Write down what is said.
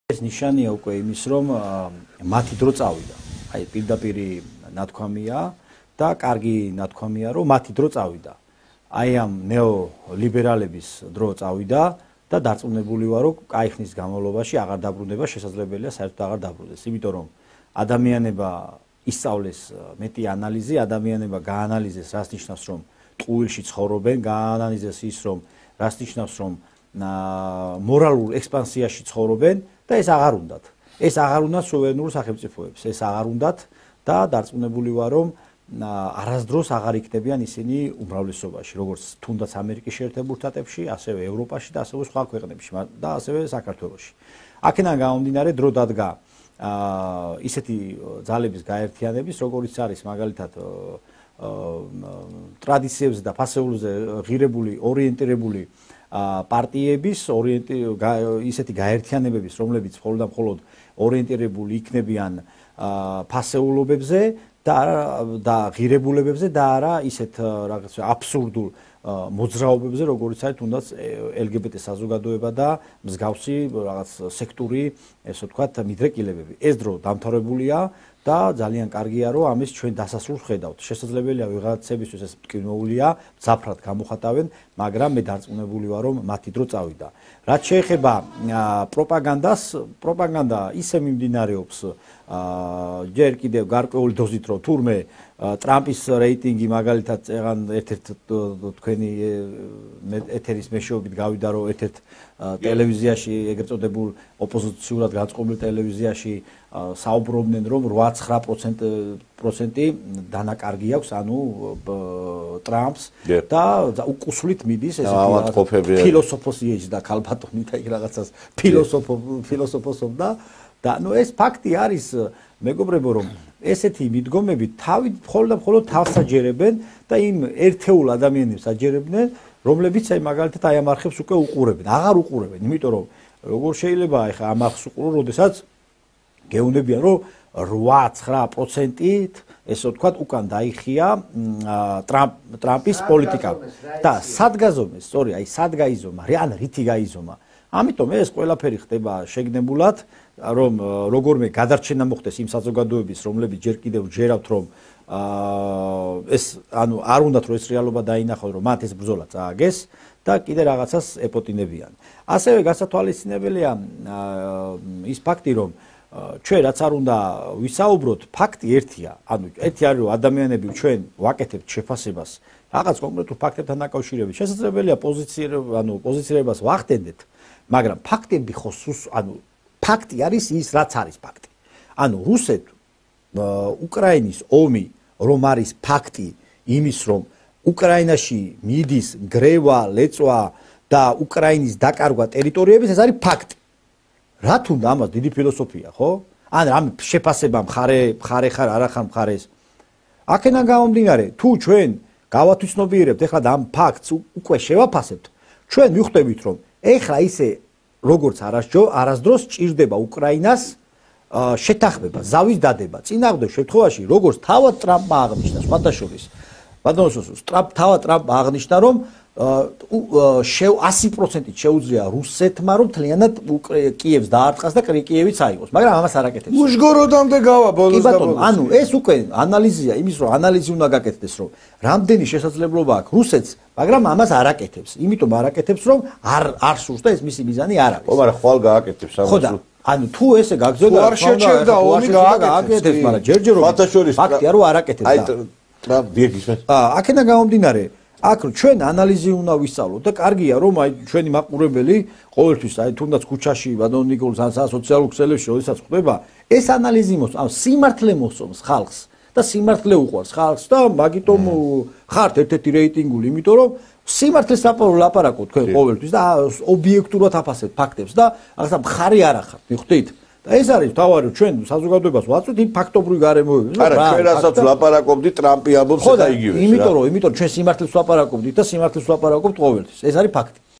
ეს ნიშანია უკვე იმის, რომ მათი დრო წავიდა. აი პირდაპირ ნათქვამია და კარგი ნათქვამია, რომ მათი დრო წავიდა. აი ამ ნეოლიბერალების დრო წავიდა და დარწმუნებული ვარ, რომ კაი ხნის განმავლობაში აღარ დაბრუნდება, შესაძლებელია საერთოდ აღარ დაბრუნდეს. იმიტომ რომ ადამიანება ისწავლეს მეტი ანალიზი, ადამიანება გაანალიზეს, რას ნიშნავს, რომ ტყუილში ცხოვრობენ, გაანალიზეს ის, რომ რას ნიშნავს, რომ მორალურ ექსპანსიაში ცხოვრობენ და ეს აღარ უნდათ. ეს აღარ უნდა სუვერენულ სახელმწიფოებს, ეს აღარ უნდათ და დარწმუნებული ვარ, რომ არასდროს აღარ იქნებიან ისინი უმრავლესობაში, როგორც თუნდაც ამერიკის შეერთებულ შტატებში, ასევე ევროპაში და ასევე სხვა ქვეყნებში და ასევე საქართველოში. აქედან გამომდინარე დრო დადგა ისეთი ძალების გაერთიანების, როგორც არის მაგალითად ტრადიციებზე და ფასეულზე ღირებული, ორიენტირებული პარტიების ისეთი გაერთიანებების, რომლებიც მხოლოდ და მხოლოდ ორიენტირებული იქნებიან ფასეულობებზე და ღირებულებებზე და არა ისეთ რაღაც აბსურდულ მოძრაობებზე, როგორც არის თუნდაც LGBT საზოგადოება და მსგავსი რაღაც სექტური, ესე ვთქვათ, მიდრეკილებები. ეს დრო დამთავრებულია და ძალიან კარგია, რომ ამის ჩვენ დასასრულს ხედავთ. შესაძლებელია ვიღაცებისთვის ეს მტკივნეულია, მძაფრად გამოხატავენ, მაგრამ მე დარწმუნებული ვარ, რომ მათი დრო წავიდა. რაც შეეხება პროპაგანდას, პროპაგანდა ისე მიმდინარეობს ჯერ კიდევ გარკვეული დოზით, რომ თურმე ტრამპის რეიტინგი მაგალითად წეგან ერთ-ერთ თქვენი ეთერის მეშვეობით გავიდა, რომ ერთ-ერთ ტელევიზიაში, ეგრეთ წოდებულ ოპოზიციურად განწყობილ ტელევიზიაში საუბრობდნენ, რომ 8-9% დანაკარგი აქვს, ანუ ტრამპს და უკუსლით მიდის ესეთი ფილოსოფოსიეჯი და ქალბატონი და იქ რაღაცას ფილოსოფოსობდა და ნუ ეს ფაქტი არის, მეგობრებო, რომ ესეთი მიდგომები მხოლოდ და მხოლოდ თავს აჯერებენ და იმ ერთეულ ადამიანებს აჯერებდნენ, რომლებიც აი მაგალითად აი ამ არხებს უკვე უყურებენ, აღარ უყურებენ, იმიტომ რომ როგორ შეიძლება ახლა ამ არხს უყურო, როდესაც გეუბნებიან, რომ 8-9%-ით, ესე ვთქვათ, უკან დაიხია ტრამპის პოლიტიკა და სად გაზომეს, სწორი, აი სად გაიზომა, ან რითი გაიზომა. ამიტომ ეს ყველაფერი ხდება შეგნებულად, რომ როგორმე გადარჩენა მოხდეს იმ საზოგადოების, რომლებიც ჯერ კიდევ ჯერავთ, რომ ეს ანუ არ უნდათ რომ ეს რეალობა დაინახონ, რომ მათ ეს ბრძოლა წააგეს და კიდე რაღაცას ეპოტინებიან. ასევე გასათვალისწინებელია ის ფაქტი, რომ ჩვენ რაც არ უნდა ვისაუბროთ, ფაქტი ერთია, ანუ ერთი არის, რომ ადამიანები ჩვენ ვაკეთებთ შეფასებას რაღაც კონკრეტულ ფაქტებთან დაკავშირებით. შესაძლებელია პოზიცირებას ვახდენდეთ, მაგრამ ფაქტები ხო ანუ ფაქტი არის ის, რაც არის ფაქტი. ანუ რუსეთ-უკრაინის ომი, რომ არის ფაქტი იმის, რომ უკრაინაში მიდის გრევა, ლეწვა და უკრაინის დაკარგვა ტერიტორიების, ეს არის ფაქტი. რა თუნდა ამას დიდი ფილოსოფია, ხო? ან ამ შეფასება მხარე ხარ, არა ხარ მხარეს. აქედან გამომდინარე, თუ ჩვენ გავათვისნობიერებთ ეხლა და ამ ფაქტს უკვე შევაფასებთ, ჩვენ მივხვდებით, რომ ეხლა ისე როგორც არასდროს ჭირდება უკრაინას შეთანხმება, ზავის დადება. წინააღმდეგ შემთხვევაში, როგორც თავად ტრამპმა აღნიშნა, სხვათა შორის, თავად ტრამპმა აღნიშნა, რომ 100%-ით შეუძლია რუსეთმა, რომ მთლიანად კიევს დაარტყას და კიევიც აიღოს, მაგრამ ამას არ აკეთებს. უშგოროდამდე გავა ბოლოს და ბოლოს. ანუ ეს უკვე ანალიზია იმის, რომ ანალიზი უნდა გაკეთდეს, რომ რამდენი შესაძლებლობა აქვს რუსეთს, მაგრამ ამას არ აკეთებს. იმიტომ არ აკეთებს, რომ არ სურს და ეს მისი მიზანი არ არის. ხო, მაგრამ ხვალ გააკეთებს ამას. ხო და ანუ თუ ესე გაგზავნა, არ შეჩერდა ომი გააკეთებს, მაგრამ ჯერჯერობით ფაქტია, რომ არ აკეთებს. აი ტრამპ ვიგისმენთ. აქედან გამომდინარე, აქ ჩვენ ანალიზი უნდა ვისწავლოთ და კარგია რომ აი ჩვენი მაყურებელი ყოველთვის აი თუნდაც ქუჩაში ბადონიკულს ან სოციალურ ქსელებში როდესაც ხდება ეს ანალიზი მოსწონს, ან სიმართლე მოსწონს ხალხს და სიმართლე უყვარს ხალხს და მაგიტომ ხართ ერთ-ერთი რეიტინგული, იმიტომ რომ სიმართლეს ლაპარაკობთ თქვენ ყოველთვის და ობიექტურად აფასებთ ფაქტებს და რაღაცა მხარი არ ახართ, მიხვდით? და ეს არის თავარი, ჩვენ საზოგადოებას ვაწვით იმ ფაქტობრივ გარემოებებს. არა, ჩვენ რასაც ვლაპარაკობდით, ტრამპი ამბობს და იგივე. იმიტომ რომ ჩვენ სიმართლეს ვლაპარაკობდით და სიმართლეს ვლაპარაკობთ ყოველთვის. ეს არის ფაქტი.